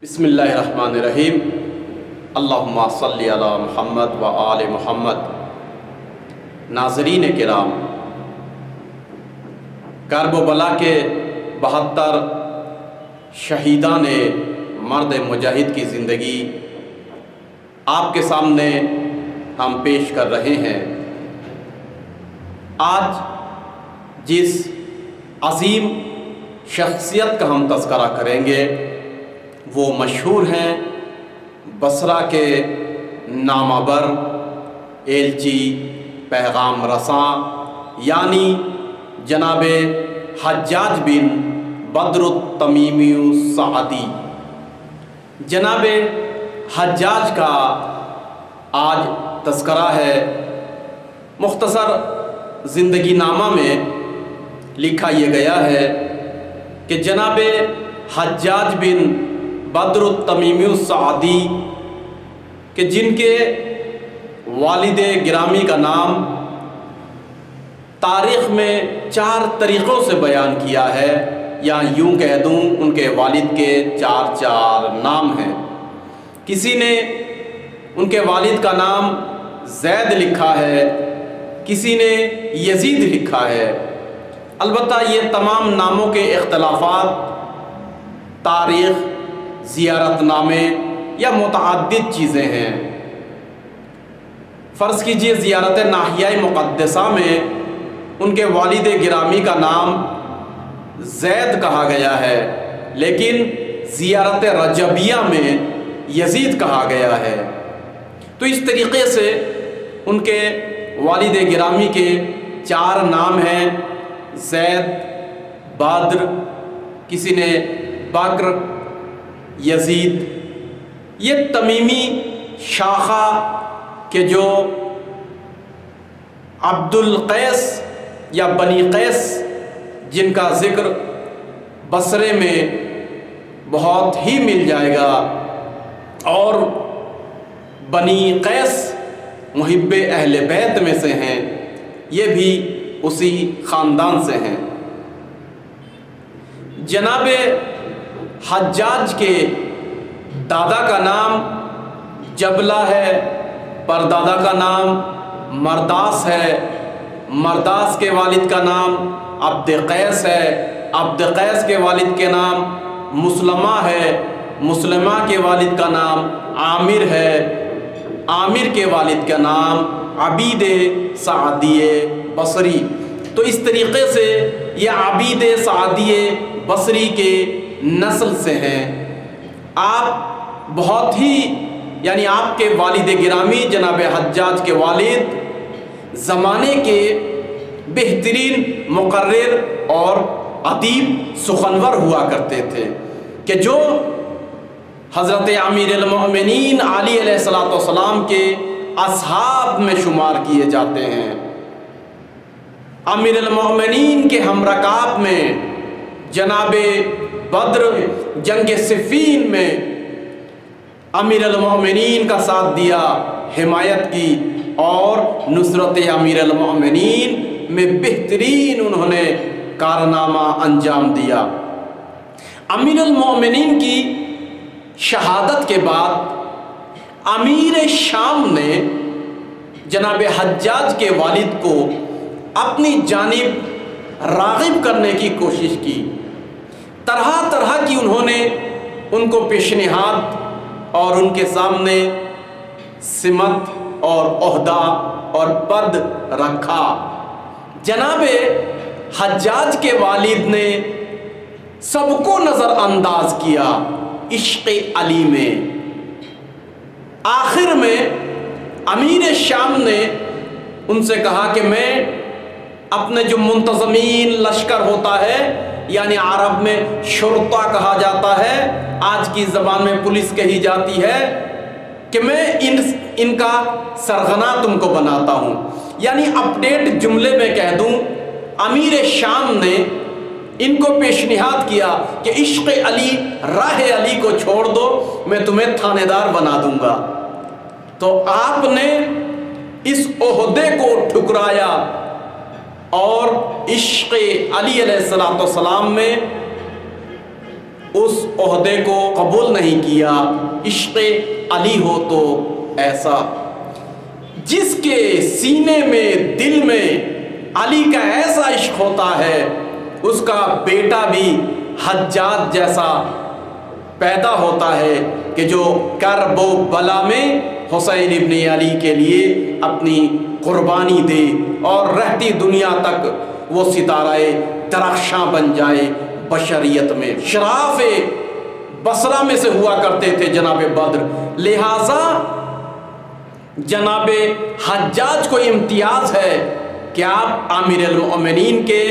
بسم اللہ الرحمن الرحیم اللہم صلی علی محمد و آل محمد۔ ناظرین کرام، کرب و بلا کے 72 شہیدان مرد مجاہد کی زندگی آپ کے سامنے ہم پیش کر رہے ہیں۔ آج جس عظیم شخصیت کا ہم تذکرہ کریں گے وہ مشہور ہیں بصرہ کے نامور ایلچی پیغام رساں، یعنی جناب حجاج بن بدر التمیمی السعدی۔ جناب حجاج کا آج تذکرہ ہے۔ مختصر زندگی نامہ میں لکھا یہ گیا ہے کہ جناب حجاج بن بدر التمیمی السعدی کہ جن کے والد گرامی کا نام تاریخ میں 4 طریقوں سے بیان کیا ہے، یا یوں کہہ دوں ان کے والد کے 4 نام ہیں۔ کسی نے ان کے والد کا نام زید لکھا ہے، کسی نے یزید لکھا ہے۔ البتہ یہ تمام ناموں کے اختلافات تاریخ، زیارت نامے یا متعدد چیزیں ہیں۔ فرض کیجئے زیارت ناحیہ مقدسہ میں ان کے والد گرامی کا نام زید کہا گیا ہے، لیکن زیارت رجبیہ میں یزید کہا گیا ہے۔ تو اس طریقے سے ان کے والد گرامی کے 4 نام ہیں: زید، بدر، کسی نے بکر، یزید۔ یہ تمیمی شاخہ کہ جو عبد القیس یا بنی قیس جن کا ذکر بصرے میں بہت ہی مل جائے گا، اور بنی قیس محب اہل بیت میں سے ہیں، یہ بھی اسی خاندان سے ہیں۔ جناب حجاج کے دادا کا نام جبلہ ہے، پردادا کا نام مرداس ہے، مرداس کے والد کا نام عبد قیس ہے، عبد قیس کے والد کے نام مسلمہ ہے، مسلمہ کے والد کا نام عامر ہے، عامر کے والد کا نام عبید سعدی بصری۔ تو اس طریقے سے یہ عبید سعدی بصری کے نسل سے ہیں۔ آپ بہت ہی یعنی آپ کے والد گرامی جناب حجاج کے والد زمانے کے بہترین مقرر اور ادیب سخنور ہوا کرتے تھے، کہ جو حضرت امیر المؤمنین علی علیہ السلام کے اصحاب میں شمار کیے جاتے ہیں۔ امیر المؤمنین کے ہمرکاب میں جناب بدر جنگ صفین میں امیر المؤمنین کا ساتھ دیا، حمایت کی، اور نصرت امیر المؤمنین میں بہترین انہوں نے کارنامہ انجام دیا۔ امیر المؤمنین کی شہادت کے بعد امیر شام نے جناب حجاج کے والد کو اپنی جانب راغب کرنے کی کوشش کی۔ طرح طرح کی انہوں نے ان کو پیشنہاد اور ان کے سامنے سمت اور عہدہ اور پد رکھا۔ جناب حجاج کے والد نے سب کو نظر انداز کیا عشق علی میں۔ آخر میں امیر شام نے ان سے کہا کہ میں اپنے جو منتظمین لشکر ہوتا ہے، یعنی عرب میں شرطہ کہا جاتا ہے، آج کی زبان میں پولیس کہی جاتی ہے، کہ میں ان کا سرغنہ تم کو بناتا ہوں۔ یعنی اپڈیٹ جملے میں کہہ دوں، امیر شام نے ان کو پیشنہاد کیا کہ عشق علی، راہ علی کو چھوڑ دو، میں تمہیں تھانے دار بنا دوں گا۔ تو آپ نے اس عہدے کو ٹھکرایا اور عشق علی علیہ السلام میں اس عہدے کو قبول نہیں کیا۔ عشق علی ہو تو ایسا، جس کے سینے میں دل میں علی کا ایسا عشق ہوتا ہے، اس کا بیٹا بھی حجاج جیسا پیدا ہوتا ہے کہ جو کرب و بلا میں حسین ابن علی کے لیے اپنی قربانی دے اور رہتی دنیا تک وہ ستارہ درخشاں بن جائے بشریت میں۔ شراف بصرہ میں سے ہوا کرتے تھے جناب بدر، لہٰذا جناب حجاج کو امتیاز ہے کہ آپ امیر المؤمنین کے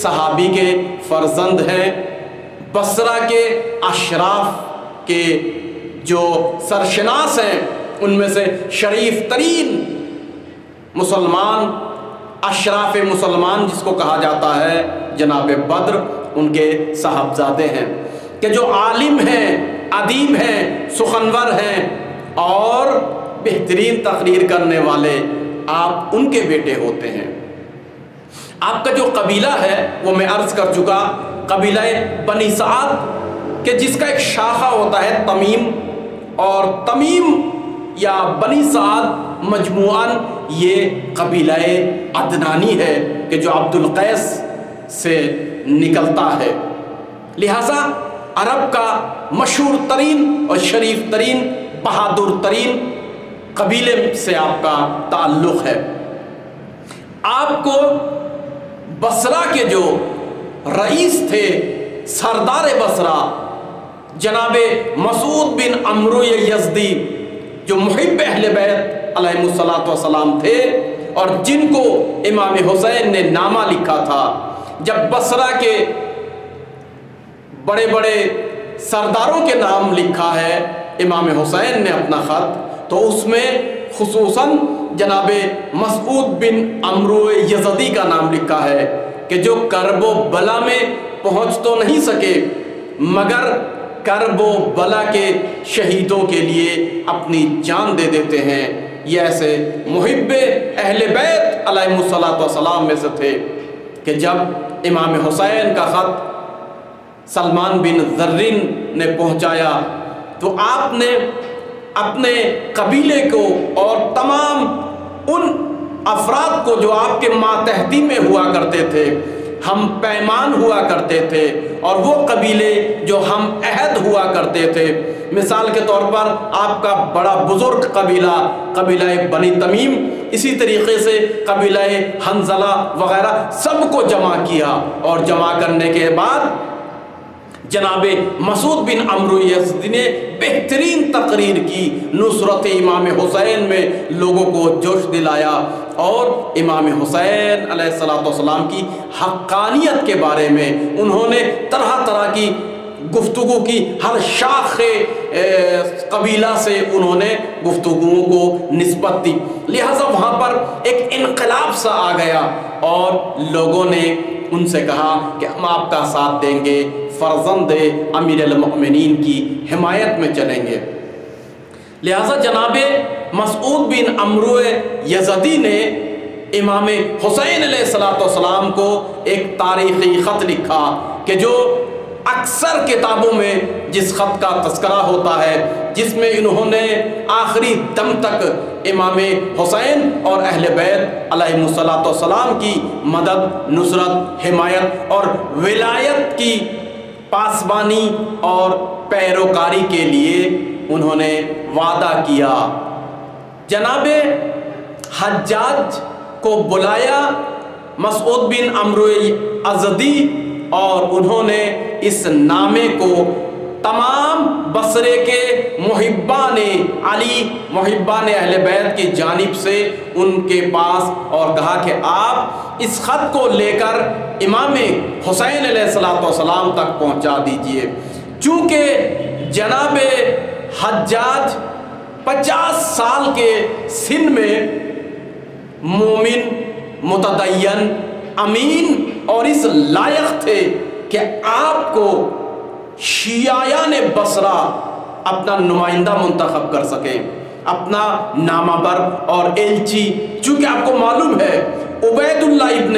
صحابی کے فرزند ہیں، بصرہ کے اشراف کے جو سرشناس ہیں ان میں سے شریف ترین مسلمان، اشراف مسلمان جس کو کہا جاتا ہے جناب بدر، ان کے صاحبزادے ہیں کہ جو عالم ہیں، ادیب ہیں، سخنور ہیں اور بہترین تقریر کرنے والے، آپ ان کے بیٹے ہوتے ہیں۔ آپ کا جو قبیلہ ہے وہ میں عرض کر چکا، قبیلہ بنی سعد کہ جس کا ایک شاخہ ہوتا ہے تمیم، اور تمیم یا بنی سعد مجموعاً یہ قبیلہ عدنانی ہے کہ جو عبد القیس سے نکلتا ہے۔ لہٰذا عرب کا مشہور ترین اور شریف ترین، بہادر ترین قبیلے سے آپ کا تعلق ہے۔ آپ کو بصرہ کے جو رئیس تھے، سردار بصرہ جناب مسعود بن عمرو یزدی، جو محب اہل بیت علیہ الصلوۃ والسلام تھے اور جن کو امام حسین نے نامہ لکھا تھا، جب بصرہ کے بڑے بڑے سرداروں کے نام لکھا ہے امام حسین نے اپنا خط، تو اس میں خصوصاً جناب مسعود بن عمرو یزدی کا نام لکھا ہے کہ جو کرب و بلا میں پہنچ تو نہیں سکے مگر کرب و بلا کے شہیدوں کے لیے اپنی جان دے دیتے ہیں۔ یہ ایسے محب اہل بیت علیہ الصلوۃ والسلام میں سے تھے کہ جب امام حسین کا خط سلمان بن زرین نے پہنچایا تو آپ نے اپنے قبیلے کو اور تمام ان افراد کو جو آپ کے ماتحتی میں ہوا کرتے تھے، ہم پیمان ہوا کرتے تھے، اور وہ قبیلے جو ہم عہد ہوا کرتے تھے، مثال کے طور پر آپ کا بڑا بزرگ قبیلہ، قبیلہ بنی تمیم، اسی طریقے سے قبیلہ حنظلہ وغیرہ، سب کو جمع کیا، اور جمع کرنے کے بعد جناب مسعود بن عمرو یزدی نے بہترین تقریر کی، نصرت امام حسین میں لوگوں کو جوش دلایا اور امام حسین علیہ السلام کی حقانیت کے بارے میں انہوں نے طرح طرح کی گفتگو کی، ہر شاخ قبیلہ سے انہوں نے گفتگوؤں کو نسبت دی۔ لہٰذا وہاں پر ایک انقلاب سا آ گیا اور لوگوں نے ان سے کہا کہ ہم آپ کا ساتھ دیں گے، فرزند امیر المؤمنین کی حمایت میں چلیں گے۔ لہٰذا جناب مسعود بن عمرو یزدی نے امام حسین علیہ السلام کو ایک تاریخی خط لکھا کہ جو اکثر کتابوں میں جس خط کا تذکرہ ہوتا ہے، جس میں انہوں نے آخری دم تک امام حسین اور اہل بیت علیہ السلام کی مدد، نصرت، حمایت اور ولایت کی پاسبانی اور پیروکاری کے لیے انہوں نے وعدہ کیا۔ جناب حجاج کو بلایا مسعود بن عمرو یزدی، اور انہوں نے اس نامے کو تمام بصرے کے محبان علی، محبان اہل بیت کی جانب سے ان کے پاس، اور کہا کہ آپ اس خط کو لے کر امام حسین علیہ السلام تک پہنچا دیجئے۔ چونکہ جناب حجاج 50 سال کے سن میں مومن، متدین، امین اور اس لائق تھے کہ آپ کو شیعیان بصرہ اپنا نمائندہ منتخب کر سکیں، اپنا نامہ بر اور ایلچی، چونکہ آپ کو معلوم ہے عبیداللہ ابن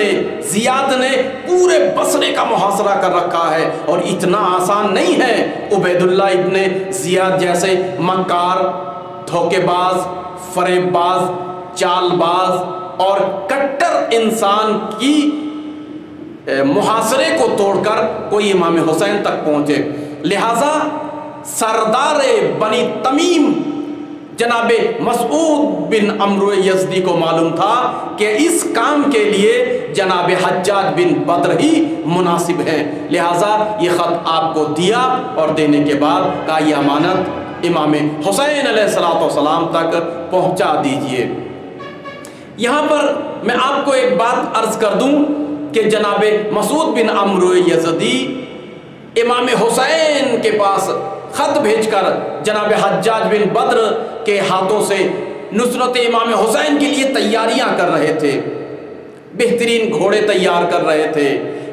زیاد نے پورے بصرے کا محاصرہ کر رکھا ہے، اور اتنا آسان نہیں ہے عبیداللہ ابن زیاد جیسے مکار، دھوکے باز، فریب باز، چال باز اور کٹر انسان کی محاصرے کو توڑ کر کوئی امام حسین تک پہنچے۔ لہذا سردار بنی تمیم جناب مسعود بن عمرو یزدی کو معلوم تھا کہ اس کام کے لیے جناب حجاج بن بدر ہی مناسب ہیں، لہذا یہ خط آپ کو دیا اور دینے کے بعد کہا یہ امانت امام حسین علیہ السلام تک پہنچا دیجئے۔ یہاں پر میں آپ کو ایک بات عرض کر دوں کہ جناب مسعود بن عمرو یزدی امام حسین کے پاس خط بھیج کر جناب حجاج بن بدر کے ہاتھوں سے نصرت امام حسین کے لیے تیاریاں کر رہے تھے، بہترین گھوڑے تیار کر رہے تھے،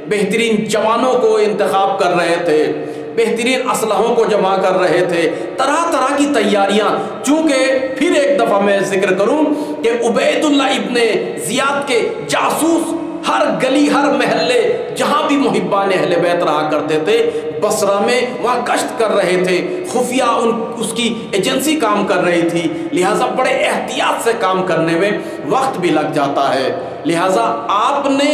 بہترین جوانوں کو انتخاب کر رہے تھے، بہترین اسلحوں کو جمع کر رہے تھے، طرح طرح کی تیاریاں۔ چونکہ پھر ایک دفعہ میں ذکر کروں کہ عبیداللہ ابن زیاد کے جاسوس ہر گلی ہر محلے جہاں بھی محبان اہل بیت رہا کرتے تھے بصرہ میں وہاں گشت کر رہے تھے، خفیہ اس کی ایجنسی کام کر رہی تھی، لہٰذا بڑے احتیاط سے کام کرنے میں وقت بھی لگ جاتا ہے۔ لہٰذا آپ نے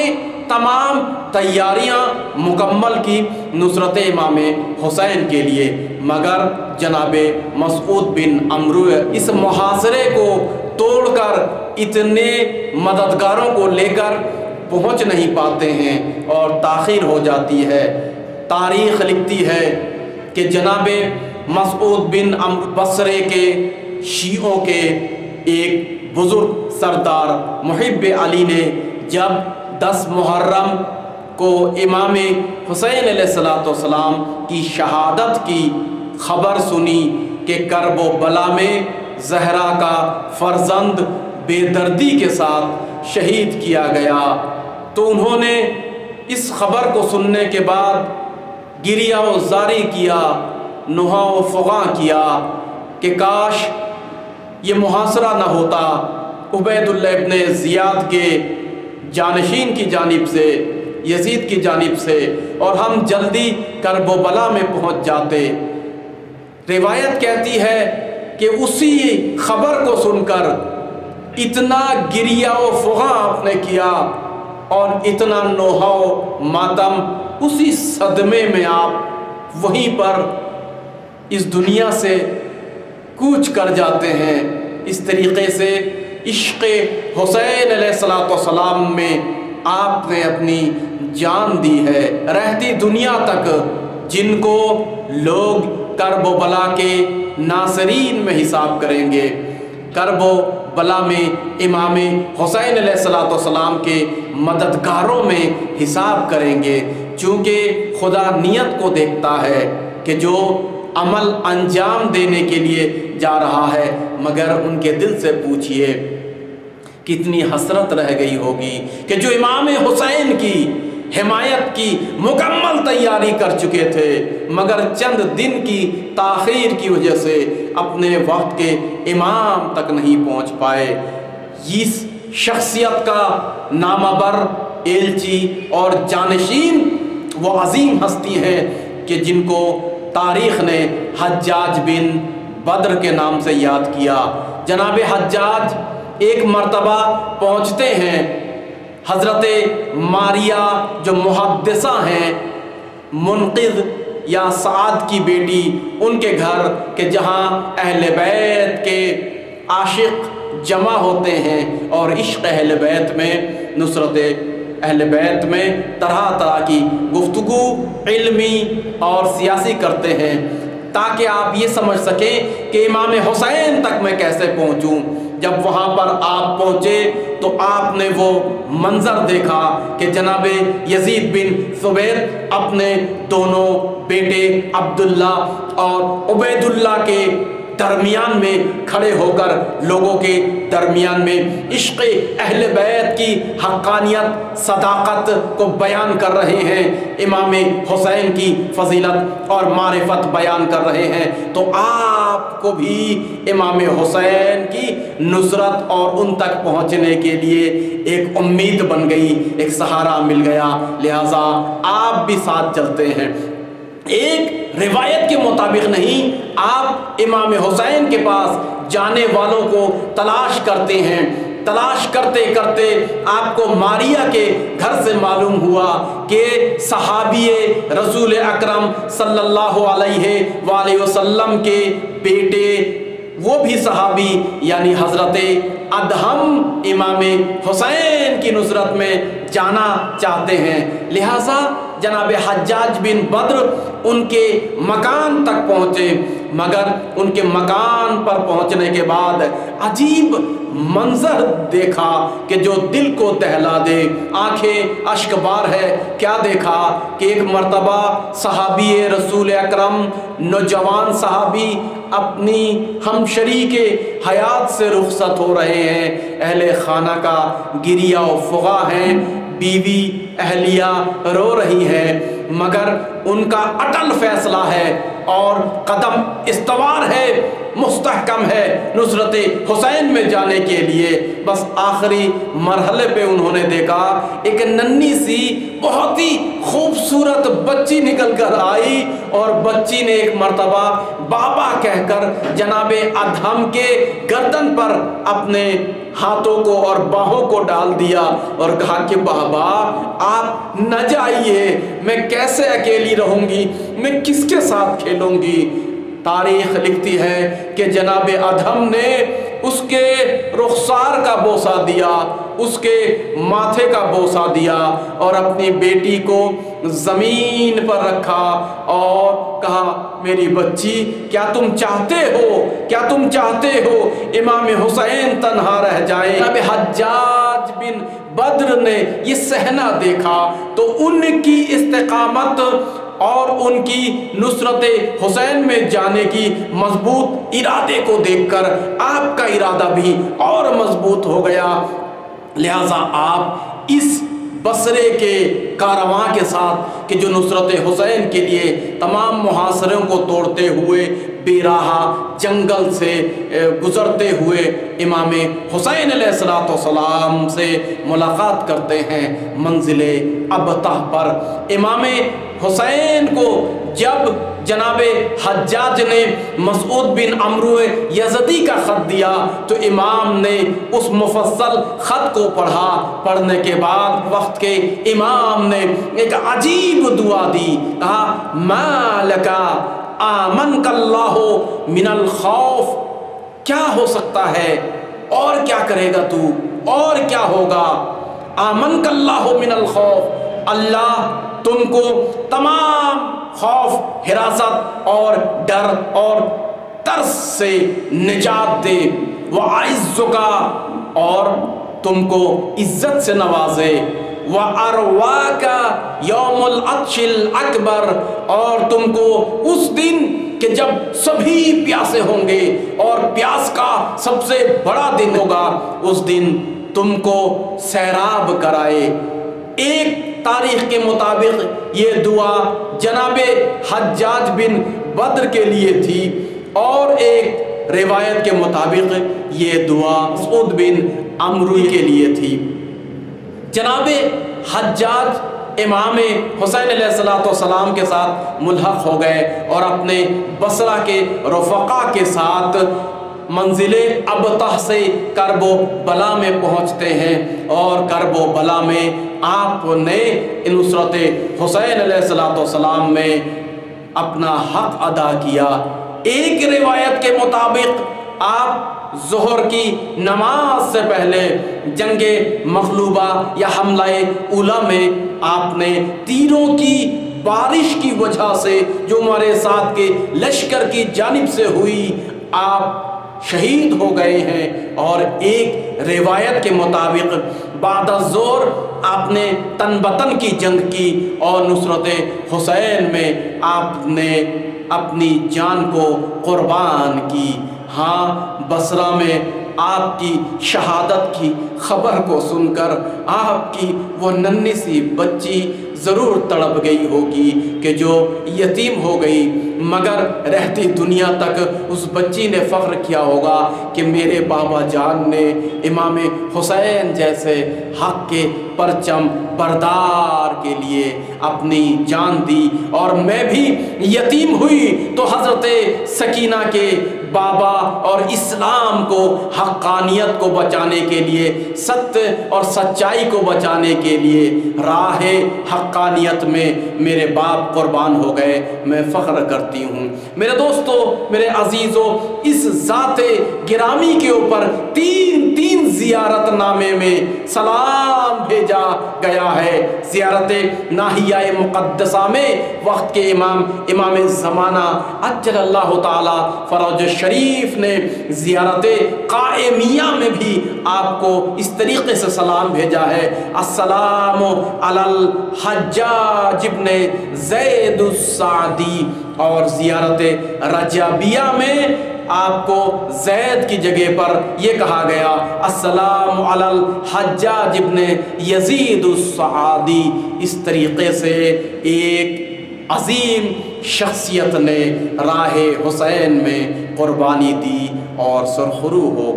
تمام تیاریاں مکمل کی نصرت امام حسین کے لیے، مگر جناب مسعود بن عمرو اس محاصرے کو توڑ کر اتنے مددگاروں کو لے کر پہنچ نہیں پاتے ہیں اور تاخیر ہو جاتی ہے۔ تاریخ لکھتی ہے کہ جناب مسعود بن عمرو بصرے کے شیعوں کے ایک بزرگ سردار محب علی نے جب 10 محرم کو امام حسین علیہ السلام کی شہادت کی خبر سنی کہ کرب و بلا میں زہرا کا فرزند بے دردی کے ساتھ شہید کیا گیا، تو انہوں نے اس خبر کو سننے کے بعد گریہ و زاری کیا، نوحہ و فغاں کیا کہ کاش یہ محاصرہ نہ ہوتا عبیداللہ ابن زیاد کے جانشین کی جانب سے، یزید کی جانب سے، اور ہم جلدی کرب و بلا میں پہنچ جاتے۔ روایت کہتی ہے کہ اسی خبر کو سن کر اتنا گریہ و فغاں آپ نے کیا اور اتنا نوحہ و ماتم، اسی صدمے میں آپ وہیں پر اس دنیا سے کوچ کر جاتے ہیں۔ اس طریقے سے عشق حسین علیہ السلام میں آپ نے اپنی جان دی ہے۔ رہتی دنیا تک جن کو لوگ کرب و بلا کے ناصرین میں حساب کریں گے، کرب و بلا میں امام حسین علیہ السلام کے مددگاروں میں حساب کریں گے، چونکہ خدا نیت کو دیکھتا ہے کہ جو عمل انجام دینے کے لیے جا رہا ہے، مگر ان کے دل سے پوچھئے کتنی حسرت رہ گئی ہوگی کہ جو امام حسین کی حمایت کی مکمل تیاری کر چکے تھے، مگر چند دن کی تاخیر کی وجہ سے اپنے وقت کے امام تک نہیں پہنچ پائے۔ اس شخصیت کا نامہ بر ایلچی اور جانشین وہ عظیم ہستی ہیں کہ جن کو تاریخ نے حجاج بن بدر کے نام سے یاد کیا۔ جناب حجاج ایک مرتبہ پہنچتے ہیں حضرت ماریہ جو محدثہ ہیں، منقذ یا سعد کی بیٹی، ان کے گھر کہ جہاں اہل بیت کے عاشق جمع ہوتے ہیں اور عشق اہل بیت میں، نصرت اہل بیت میں طرح طرح کی گفتگو علمی اور سیاسی کرتے ہیں تاکہ آپ یہ سمجھ سکیں کہ امام حسین تک میں کیسے پہنچوں۔ جب وہاں پر آپ پہنچے تو آپ نے وہ منظر دیکھا کہ جناب یزید بن ثبیت اپنے دونوں بیٹے عبداللہ اور عبیداللہ کے درمیان میں کھڑے ہو کر لوگوں کے درمیان میں عشق اہل بیت کی حقانیت صداقت کو بیان کر رہے ہیں، امام حسین کی فضیلت اور معرفت بیان کر رہے ہیں، تو آپ کو بھی امام حسین کی نصرت اور ان تک پہنچنے کے لیے ایک امید بن گئی، ایک سہارا مل گیا، لہذا آپ بھی ساتھ چلتے ہیں۔ ایک روایت کے مطابق نہیں، آپ امام حسین کے پاس جانے والوں کو تلاش کرتے ہیں، تلاش کرتے کرتے آپ کو ماریا کے گھر سے معلوم ہوا کہ صحابی رسول اکرم صلی اللہ علیہ وآلہ وسلم کے بیٹے، وہ بھی صحابی یعنی حضرت ادہم امام حسین کی نصرت میں جانا چاہتے ہیں، لہٰذا جناب حجاج بن بدر ان کے مکان تک پہنچے، مگر ان کے مکان پر پہنچنے کے بعد عجیب منظر دیکھا کہ جو دل کو دہلا دے، آنکھیں اشک بار ہے۔ کیا دیکھا کہ ایک مرتبہ صحابی رسول اکرم، نوجوان صحابی اپنی ہم شریک حیات سے رخصت ہو رہے ہیں، اہل خانہ کا گریہ و فغاں ہیں، بیوی اہلیہ رو رہی ہے، مگر ان کا اٹل فیصلہ ہے اور قدم استوار ہے، مستحکم ہے نصرت حسین میں جانے کے لیے۔ بس آخری مرحلے پہ انہوں نے دیکھا ایک ننھی سی بہت ہی خوبصورت بچی نکل کر آئی، اور بچی نے ایک مرتبہ بابا کہہ کر جناب ادہم کے گردن پر اپنے ہاتھوں کو اور باہوں کو ڈال دیا اور کہا کہ بابا آپ نہ جائیے، میں کیسے اکیلی رہوں گی، میں کس کے ساتھ کھیلوں گی۔ تاریخ لکھتی ہے کہ جناب ادہم نے اس کے رخسار کا بوسہ دیا، اس کے ماتھے کا بوسہ دیا، اور اپنی بیٹی کو زمین پر رکھا اور کہا میری بچی کیا تم چاہتے ہو امام حسین تنہا رہ جائیں۔ جناب حجاج بن بدر نے یہ صحنہ دیکھا تو ان کی استقامت اور ان کی نصرت حسین میں جانے کی مضبوط ارادے کو دیکھ کر آپ کا ارادہ بھی اور مضبوط ہو گیا، لہٰذا آپ اس بصرے کے کارواں کے ساتھ کہ جو نصرت حسین کے لیے تمام محاصروں کو توڑتے ہوئے بیراہا جنگل سے گزرتے ہوئے امام حسین علیہ السلام سے ملاقات کرتے ہیں منزل ابتح پر۔ امام حسین کو جب جناب حجاج نے مسعود بن عمرو یزدی کا خط دیا تو امام نے اس مفصل خط کو پڑھا، پڑھنے کے بعد وقت کے امام نے ایک عجیب دعا دی، کہا ما لکا آمنک اللہ من الخوف، کیا ہو سکتا ہے اور کیا کرے گا تو اور کیا ہوگا؟ آمنک اللہ من الخوف، اللہ تم کو تمام خوف، حراست اور ڈر اور ترس سے نجات دے، وَأَعِزُّكَ، اور تم کو عزت سے نوازے، وَأَرْوَاكَ يَوْمُ الْعَطْشِ الْأَكْبَرِ، اور تم کو اس دن کہ جب سبھی پیاسے ہوں گے اور پیاس کا سب سے بڑا دن ہوگا، اس دن تم کو سیراب کرائے۔ ایک تاریخ کے مطابق یہ دعا جناب حجاج بن بدر کے لیے تھی، اور ایک روایت کے مطابق یہ دعا مسعود بن عمرو کے لیے تھی۔ جناب حجاج امام حسین علیہ السلام کے ساتھ ملحق ہو گئے اور اپنے بصرہ کے رفقا کے ساتھ منزل ابتح سے کرب و بلا میں پہنچتے ہیں، اور کرب و بلا میں آپ نے نصرت حسین علیہ السلام میں اپنا حق ادا کیا۔ ایک روایت کے مطابق آپ ظہر کی نماز سے پہلے جنگ مغلوبہ یا حملہ اولا میں آپ نے تیروں کی بارش کی وجہ سے جو ہمارے ساتھ کے لشکر کی جانب سے ہوئی، آپ شہید ہو گئے ہیں۔ اور ایک روایت کے مطابق بعد الظہر آپ نے تن بتن کی جنگ کی اور نصرت حسین میں آپ نے اپنی جان کو قربان کی۔ ہاں بصرہ میں آپ کی شہادت کی خبر کو سن کر آپ کی وہ ننھی سی بچی ضرور تڑپ گئی ہوگی کہ جو یتیم ہو گئی، مگر رہتی دنیا تک اس بچی نے فخر کیا ہوگا کہ میرے بابا جان نے امام حسین جیسے حق کے پرچم بردار کے لیے اپنی جان دی، اور میں بھی یتیم ہوئی تو حضرت سکینہ کے بابا اور اسلام کو، حقانیت کو بچانے کے لیے، سچ اور سچائی کو بچانے کے لیے راہ حقانیت میں میرے باپ قربان ہو گئے۔ میں فخر کرتی ہوں میرے دوستو، میرے عزیزو، اس ذات گرامی کے اوپر تین زیارت نامے میں سلام بھیجا گیا ہے۔ زیارت ناحیہ مقدسہ میں وقت کے امام زمانہ عجل اللہ تعالی فرج شریف نے زیارت قائمیہ میں بھی آپ کو اس طریقے سے سلام بھیجا ہے، السلام علی الحجاج ابن زید السعدی، اور زیارت رجابیہ میں آپ کو زید کی جگہ پر یہ کہا گیا السلام علی الحجاج ابن یزید السعدی۔ اس طریقے سے ایک عظیم شخصیت نے راہ حسین میں قربانی دی اور سرخرو ہو گئی۔